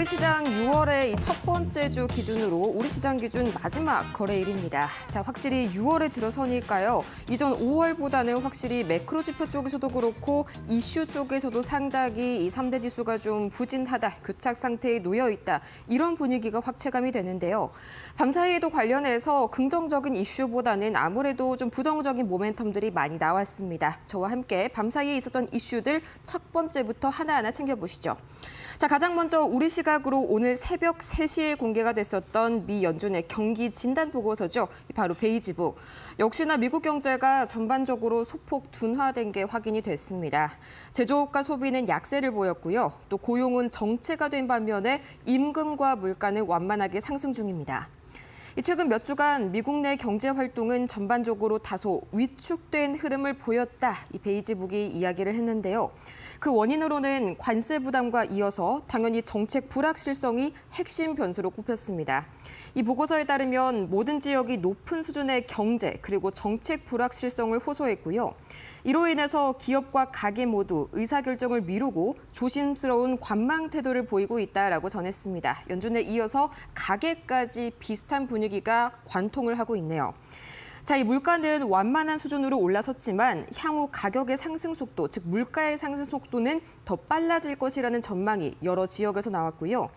우리 시장 6월의 이 첫 번째 주 기준으로 우리 시장 기준 마지막 거래일입니다. 자, 확실히 6월에 들어서니까요. 이전 5월보다는 확실히 매크로 지표 쪽에서도 그렇고 이슈 쪽에서도 상당히 이 3대 지수가 좀 부진하다, 교착 상태에 놓여 있다. 이런 분위기가 확 체감이 되는데요. 밤사이에도 관련해서 긍정적인 이슈보다는 아무래도 좀 부정적인 모멘텀들이 많이 나왔습니다. 저와 함께 밤사이에 있었던 이슈들 첫 번째부터 하나하나 챙겨보시죠. 자, 가장 먼저 우리 시각으로 오늘 새벽 3시에 공개가 됐었던 미 연준의 경기 진단 보고서죠. 바로 베이지북. 역시나 미국 경제가 전반적으로 소폭 둔화된 게 확인이 됐습니다. 제조업과 소비는 약세를 보였고요. 또 고용은 정체가 된 반면에 임금과 물가는 완만하게 상승 중입니다. 최근 몇 주간 미국 내 경제 활동은 전반적으로 다소 위축된 흐름을 보였다. 이 베이지북이 이야기를 했는데요. 그 원인으로는 관세 부담과 이어서 당연히 정책 불확실성이 핵심 변수로 꼽혔습니다. 이 보고서에 따르면 모든 지역이 높은 수준의 경제 그리고 정책 불확실성을 호소했고요. 이로 인해서 기업과 가계 모두 의사결정을 미루고 조심스러운 관망 태도를 보이고 있다라고 전했습니다. 연준에 이어서 가계까지 비슷한 분위기가 관통을 하고 있네요. 자, 이 물가는 완만한 수준으로 올라섰지만 향후 가격의 상승 속도, 즉 물가의 상승 속도는 더 빨라질 것이라는 전망이 여러 지역에서 나왔고요.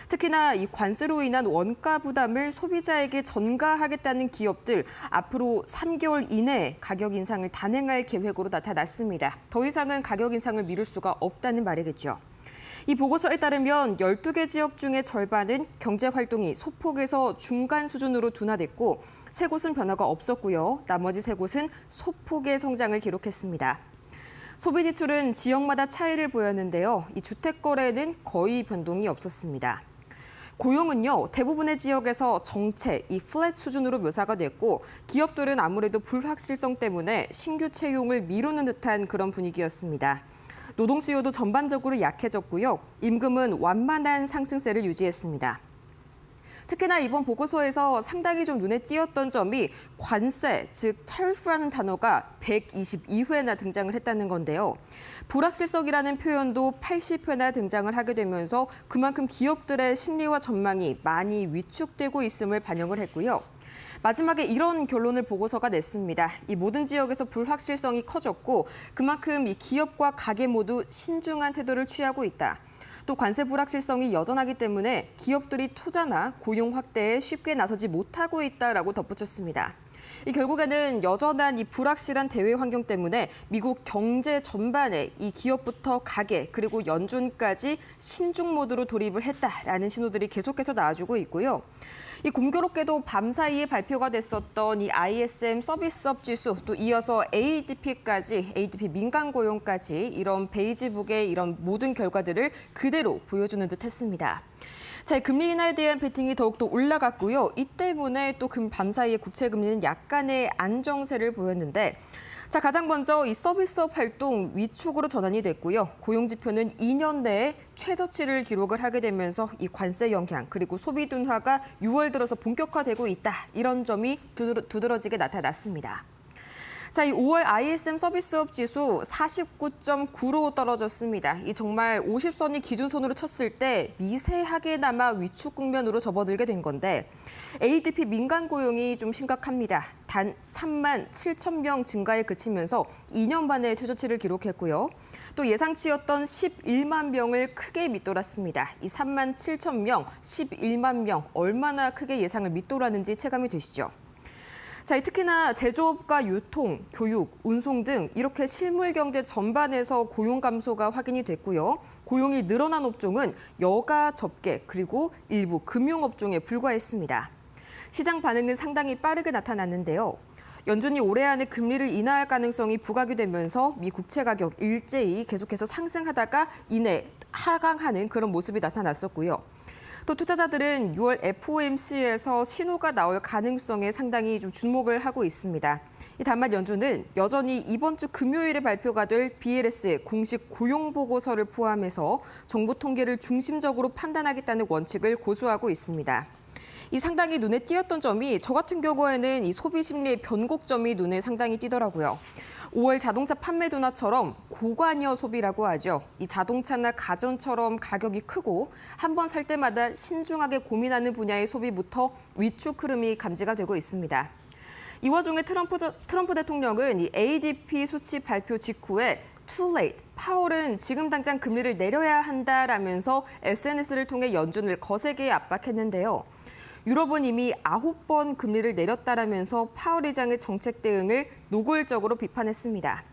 특히나 이 관세로 인한 원가 부담을 소비자에게 전가하겠다는 기업들 앞으로 3개월 이내에 가격 인상을 단행할 계획으로 나타났습니다. 더 이상은 가격 인상을 미룰 수가 없다는 말이겠죠. 이 보고서에 따르면 12개 지역 중에 절반은 경제 활동이 소폭에서 중간 수준으로 둔화됐고 3곳은 변화가 없었고요. 나머지 3곳은 소폭의 성장을 기록했습니다. 소비 지출은 지역마다 차이를 보였는데요. 이 주택 거래는 거의 변동이 없었습니다. 고용은요, 대부분의 지역에서 정체, 이 플랫 수준으로 묘사가 됐고 기업들은 아무래도 불확실성 때문에 신규 채용을 미루는 듯한 그런 분위기였습니다. 노동 수요도 전반적으로 약해졌고요. 임금은 완만한 상승세를 유지했습니다. 특히나 이번 보고서에서 상당히 좀 눈에 띄었던 점이 관세, 즉 tariff라는 단어가 122회나 등장을 했다는 건데요. 불확실성이라는 표현도 80회나 등장을 하게 되면서 그만큼 기업들의 심리와 전망이 많이 위축되고 있음을 반영을 했고요. 마지막에 이런 결론을 보고서가 냈습니다. 이 모든 지역에서 불확실성이 커졌고 그만큼 이 기업과 가계 모두 신중한 태도를 취하고 있다. 또 관세 불확실성이 여전하기 때문에 기업들이 투자나 고용 확대에 쉽게 나서지 못하고 있다라고 덧붙였습니다. 이 결국에는 여전한 이 불확실한 대외 환경 때문에 미국 경제 전반에 이 기업부터 가계 그리고 연준까지 신중 모드로 돌입을 했다라는 신호들이 계속해서 나와주고 있고요. 이 공교롭게도 밤사이에 발표가 됐었던 이 ISM 서비스업 지수 또 이어서 ADP 민간 고용까지 이런 베이지북의 이런 모든 결과들을 그대로 보여주는 듯 했습니다. 자, 금리 인하에 대한 베팅이 더욱더 올라갔고요. 이 때문에 또 밤사이에 국채 금리는 약간의 안정세를 보였는데 자, 가장 먼저 이 서비스업 활동 위축으로 전환이 됐고요. 고용 지표는 2년 내에 최저치를 기록을 하게 되면서 이 관세 영향 그리고 소비 둔화가 6월 들어서 본격화되고 있다. 이런 점이 두드러지게 나타났습니다. 자, 이 5월 ISM 서비스업 지수 49.9로 떨어졌습니다. 이 정말 50선이 기준선으로 쳤을 때 미세하게나마 위축 국면으로 접어들게 된 건데 ADP 민간 고용이 좀 심각합니다. 단 3만 7천 명 증가에 그치면서 2년 만에 최저치를 기록했고요. 또 예상치였던 11만 명을 크게 밑돌았습니다. 이 3만 7천 명, 11만 명 얼마나 크게 예상을 밑돌았는지 체감이 되시죠? 자, 특히나 제조업과 유통, 교육, 운송 등 이렇게 실물 경제 전반에서 고용 감소가 확인이 됐고요. 고용이 늘어난 업종은 여가 접객 그리고 일부 금융업종에 불과했습니다. 시장 반응은 상당히 빠르게 나타났는데요. 연준이 올해 안에 금리를 인하할 가능성이 부각이 되면서 미 국채 가격 일제히 계속해서 상승하다가 이내 하강하는 그런 모습이 나타났었고요. 또 투자자들은 6월 FOMC에서 신호가 나올 가능성에 상당히 좀 주목을 하고 있습니다. 다만 연준은 여전히 이번 주 금요일에 발표가 될 BLS의 공식 고용 보고서를 포함해서 정보 통계를 중심적으로 판단하겠다는 원칙을 고수하고 있습니다. 이 상당히 눈에 띄었던 점이 저 같은 경우에는 이 소비 심리의 변곡점이 눈에 상당히 띄더라고요. 5월 자동차 판매 둔화처럼 고관여 소비라고 하죠. 이 자동차나 가전처럼 가격이 크고 한 번 살 때마다 신중하게 고민하는 분야의 소비부터 위축 흐름이 감지가 되고 있습니다. 이 와중에 트럼프 대통령은 이 ADP 수치 발표 직후에 too late, 파월은 지금 당장 금리를 내려야 한다라면서 SNS를 통해 연준을 거세게 압박했는데요. 유럽은 이미 9번 금리를 내렸다라면서 파월 의장의 정책 대응을 노골적으로 비판했습니다.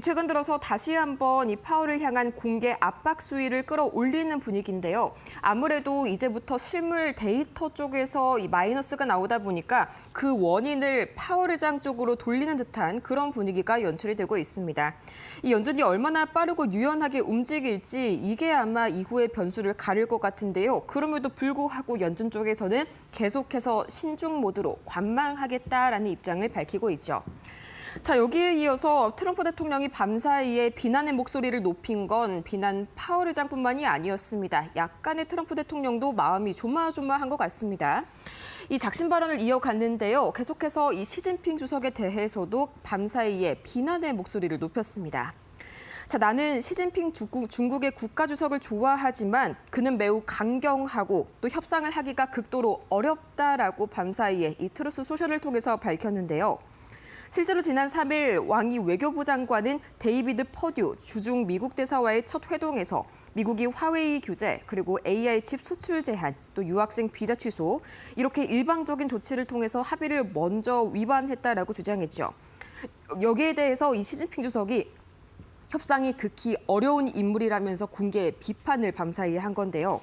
최근 들어서 다시 한번 이 파월을 향한 공개 압박 수위를 끌어올리는 분위기인데요. 아무래도 이제부터 실물 데이터 쪽에서 이 마이너스가 나오다 보니까 그 원인을 파월 의장 쪽으로 돌리는 듯한 그런 분위기가 연출이 되고 있습니다. 이 연준이 얼마나 빠르고 유연하게 움직일지 이게 아마 이후의 변수를 가릴 것 같은데요. 그럼에도 불구하고 연준 쪽에서는 계속해서 신중 모드로 관망하겠다라는 입장을 밝히고 있죠. 자, 여기에 이어서 트럼프 대통령이 밤사이에 비난의 목소리를 높인 건 비난 파월 의장뿐만이 아니었습니다. 약간의 트럼프 대통령도 마음이 조마조마한 것 같습니다. 이 작심 발언을 이어갔는데요. 계속해서 이 시진핑 주석에 대해서도 밤사이에 비난의 목소리를 높였습니다. 자, 나는 시진핑 중국의 국가주석을 좋아하지만 그는 매우 강경하고 또 협상을 하기가 극도로 어렵다라고 밤사이에 이 트루스 소셜을 통해서 밝혔는데요. 실제로 지난 3일 왕이 외교부 장관은 데이비드 퍼듀 주중 미국 대사와의 첫 회동에서 미국이 화웨이 규제, 그리고 AI 칩 수출 제한, 또 유학생 비자 취소, 이렇게 일방적인 조치를 통해서 합의를 먼저 위반했다라고 주장했죠. 여기에 대해서 이 시진핑 주석이 협상이 극히 어려운 인물이라면서 공개 비판을 밤사이에 한 건데요.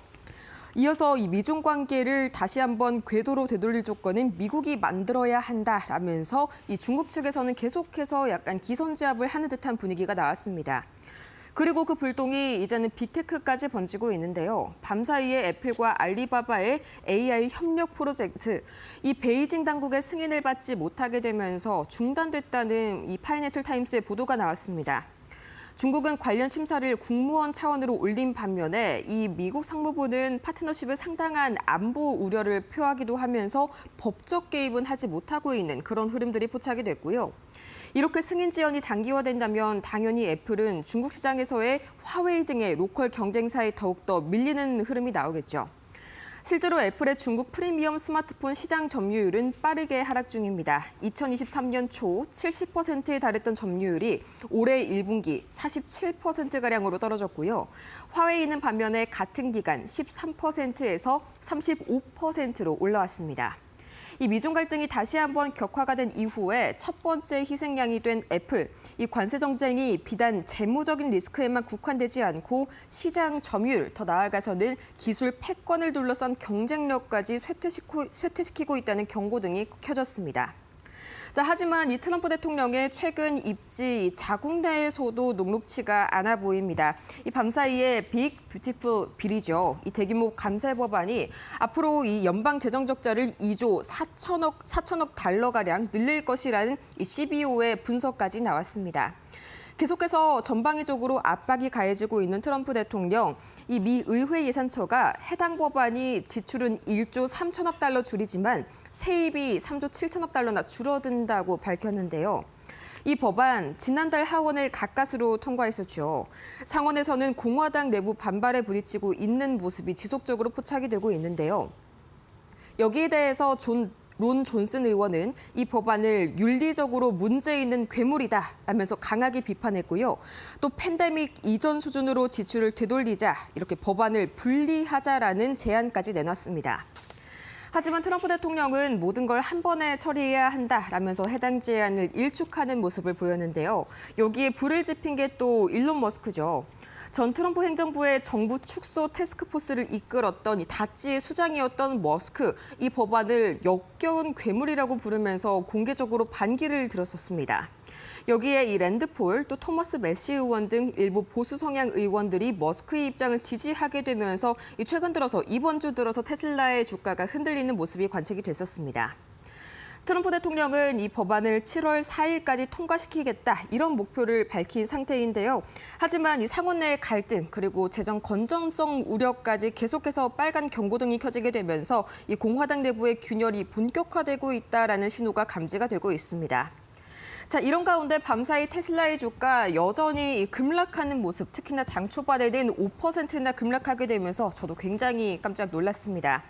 이어서 이 미중 관계를 다시 한번 궤도로 되돌릴 조건은 미국이 만들어야 한다라면서 이 중국 측에서는 계속해서 약간 기선제압을 하는 듯한 분위기가 나왔습니다. 그리고 그 불똥이 이제는 빅테크까지 번지고 있는데요. 밤사이에 애플과 알리바바의 AI 협력 프로젝트, 이 베이징 당국의 승인을 받지 못하게 되면서 중단됐다는 이 파이낸셜 타임스의 보도가 나왔습니다. 중국은 관련 심사를 국무원 차원으로 올린 반면에 이 미국 상무부는 파트너십에 상당한 안보 우려를 표하기도 하면서 법적 개입은 하지 못하고 있는 그런 흐름들이 포착이 됐고요. 이렇게 승인 지연이 장기화된다면 당연히 애플은 중국 시장에서의 화웨이 등의 로컬 경쟁사에 더욱더 밀리는 흐름이 나오겠죠. 실제로 애플의 중국 프리미엄 스마트폰 시장 점유율은 빠르게 하락 중입니다. 2023년 초 70%에 달했던 점유율이 올해 1분기 47%가량으로 떨어졌고요. 화웨이는 반면에 같은 기간 13%에서 35%로 올라왔습니다. 이 미중 갈등이 다시 한번 격화가 된 이후에 첫 번째 희생양이 된 애플. 이 관세 정쟁이 비단 재무적인 리스크에만 국한되지 않고 시장 점유율, 더 나아가서는 기술 패권을 둘러싼 경쟁력까지 쇠퇴시키고 있다는 경고 등이 켜졌습니다. 자, 하지만 이 트럼프 대통령의 최근 입지 자국 내에서도 녹록치가 않아 보입니다. 이 밤사이에 빅 뷰티풀 빌이죠. 이 대규모 감세 법안이 앞으로 이 연방 재정 적자를 2조 4천억 달러가량 늘릴 것이라는 이 CBO의 분석까지 나왔습니다. 계속해서 전방위적으로 압박이 가해지고 있는 트럼프 대통령, 이 미 의회 예산처가 해당 법안이 지출은 1조 3천억 달러 줄이지만 세입이 3조 7천억 달러나 줄어든다고 밝혔는데요. 이 법안 지난달 하원을 가까스로 통과했었죠. 상원에서는 공화당 내부 반발에 부딪히고 있는 모습이 지속적으로 포착이 되고 있는데요. 여기에 대해서 론 존슨 의원은 이 법안을 윤리적으로 문제 있는 괴물이다 라면서 강하게 비판했고요. 또 팬데믹 이전 수준으로 지출을 되돌리자, 이렇게 법안을 분리하자라는 제안까지 내놨습니다. 하지만 트럼프 대통령은 모든 걸 한 번에 처리해야 한다라면서 해당 제안을 일축하는 모습을 보였는데요. 여기에 불을 지핀 게 또 일론 머스크죠. 전 트럼프 행정부의 정부 축소 태스크포스를 이끌었던 이 다찌의 수장이었던 머스크, 이 법안을 역겨운 괴물이라고 부르면서 공개적으로 반기를 들었었습니다. 여기에 이 랜드폴, 또 토머스 매시 의원 등 일부 보수 성향 의원들이 머스크의 입장을 지지하게 되면서 최근 들어서 이번 주 들어서 테슬라의 주가가 흔들리는 모습이 관측이 됐었습니다. 트럼프 대통령은 이 법안을 7월 4일까지 통과시키겠다, 이런 목표를 밝힌 상태인데요. 하지만 이 상원 내의 갈등, 그리고 재정 건전성 우려까지 계속해서 빨간 경고등이 켜지게 되면서 이 공화당 내부의 균열이 본격화되고 있다라는 신호가 감지가 되고 있습니다. 자, 이런 가운데 밤사이 테슬라의 주가 여전히 급락하는 모습, 특히나 장 초반에는 5%나 급락하게 되면서 저도 굉장히 깜짝 놀랐습니다.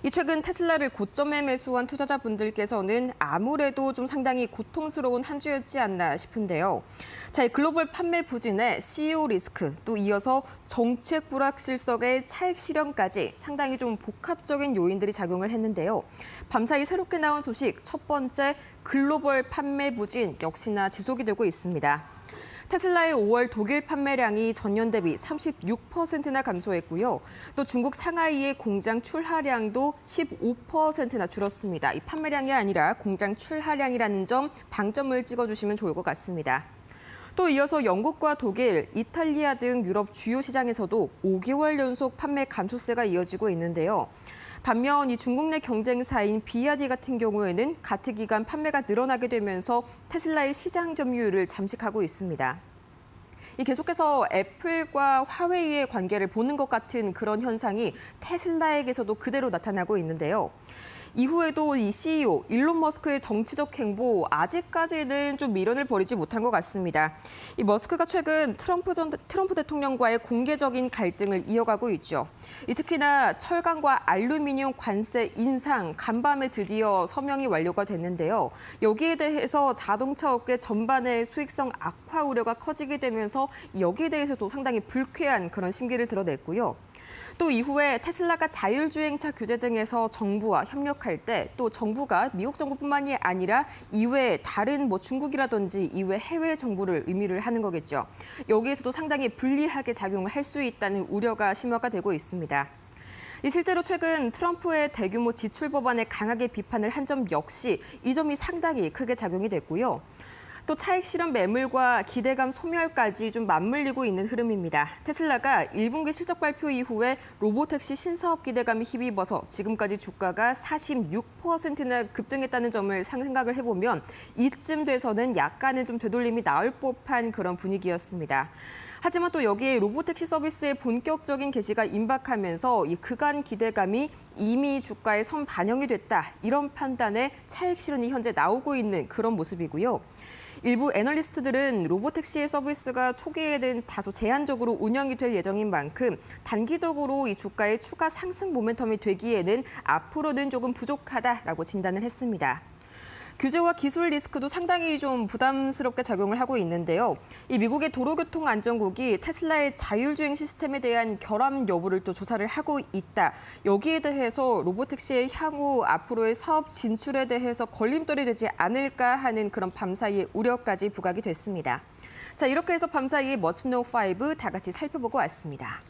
이 최근 테슬라를 고점에 매수한 투자자분들께서는 아무래도 좀 상당히 고통스러운 한 주였지 않나 싶은데요. 자, 이 글로벌 판매 부진에 CEO 리스크, 또 이어서 정책 불확실성의 차익 실현까지 상당히 좀 복합적인 요인들이 작용을 했는데요. 밤사이 새롭게 나온 소식, 첫 번째 글로벌 판매 부진 역시나 지속이 되고 있습니다. 테슬라의 5월 독일 판매량이 전년 대비 36%나 감소했고요. 또 중국 상하이의 공장 출하량도 15%나 줄었습니다. 이 판매량이 아니라 공장 출하량이라는 점 방점을 찍어주시면 좋을 것 같습니다. 또 이어서 영국과 독일, 이탈리아 등 유럽 주요 시장에서도 5개월 연속 판매 감소세가 이어지고 있는데요. 반면 이 중국 내 경쟁사인 비야디 같은 경우에는 같은 기간 판매가 늘어나게 되면서 테슬라의 시장 점유율을 잠식하고 있습니다. 계속해서 애플과 화웨이의 관계를 보는 것 같은 그런 현상이 테슬라에게서도 그대로 나타나고 있는데요. 이후에도 이 CEO 일론 머스크의 정치적 행보 아직까지는 좀 미련을 버리지 못한 것 같습니다. 이 머스크가 최근 트럼프 대통령과의 공개적인 갈등을 이어가고 있죠. 특히나 철강과 알루미늄 관세 인상 간밤에 드디어 서명이 완료가 됐는데요. 여기에 대해서 자동차 업계 전반의 수익성 악화 우려가 커지게 되면서 여기에 대해서도 상당히 불쾌한 그런 심기를 드러냈고요. 또 이후에 테슬라가 자율주행차 규제 등에서 정부와 협력할 때 또 정부가 미국 정부뿐만이 아니라 이외에 다른 중국이라든지 이외 해외 정부를 의미를 하는 거겠죠. 여기에서도 상당히 불리하게 작용을 할 수 있다는 우려가 심화가 되고 있습니다. 실제로 최근 트럼프의 대규모 지출 법안에 강하게 비판을 한 점 역시 이 점이 상당히 크게 작용이 됐고요. 또 차익 실현 매물과 기대감 소멸까지 좀 맞물리고 있는 흐름입니다. 테슬라가 1분기 실적 발표 이후에 로보택시 신사업 기대감이 힘입어서 지금까지 주가가 46%나 급등했다는 점을 생각을 해보면 이쯤 돼서는 약간은 좀 되돌림이 나올 법한 그런 분위기였습니다. 하지만 또 여기에 로보택시 서비스의 본격적인 개시가 임박하면서 이 그간 기대감이 이미 주가에 선 반영이 됐다. 이런 판단에 차익 실현이 현재 나오고 있는 그런 모습이고요. 일부 애널리스트들은 로보택시의 서비스가 초기에는 다소 제한적으로 운영이 될 예정인 만큼 단기적으로 이 주가의 추가 상승 모멘텀이 되기에는 앞으로는 조금 부족하다라고 진단을 했습니다. 규제와 기술 리스크도 상당히 좀 부담스럽게 작용을 하고 있는데요. 이 미국의 도로교통안전국이 테슬라의 자율주행 시스템에 대한 결함 여부를 또 조사를 하고 있다. 여기에 대해서 로보택시의 향후 앞으로의 사업 진출에 대해서 걸림돌이 되지 않을까 하는 그런 밤사이의 우려까지 부각이 됐습니다. 자, 이렇게 해서 밤사이의 머츠노 5 다 같이 살펴보고 왔습니다.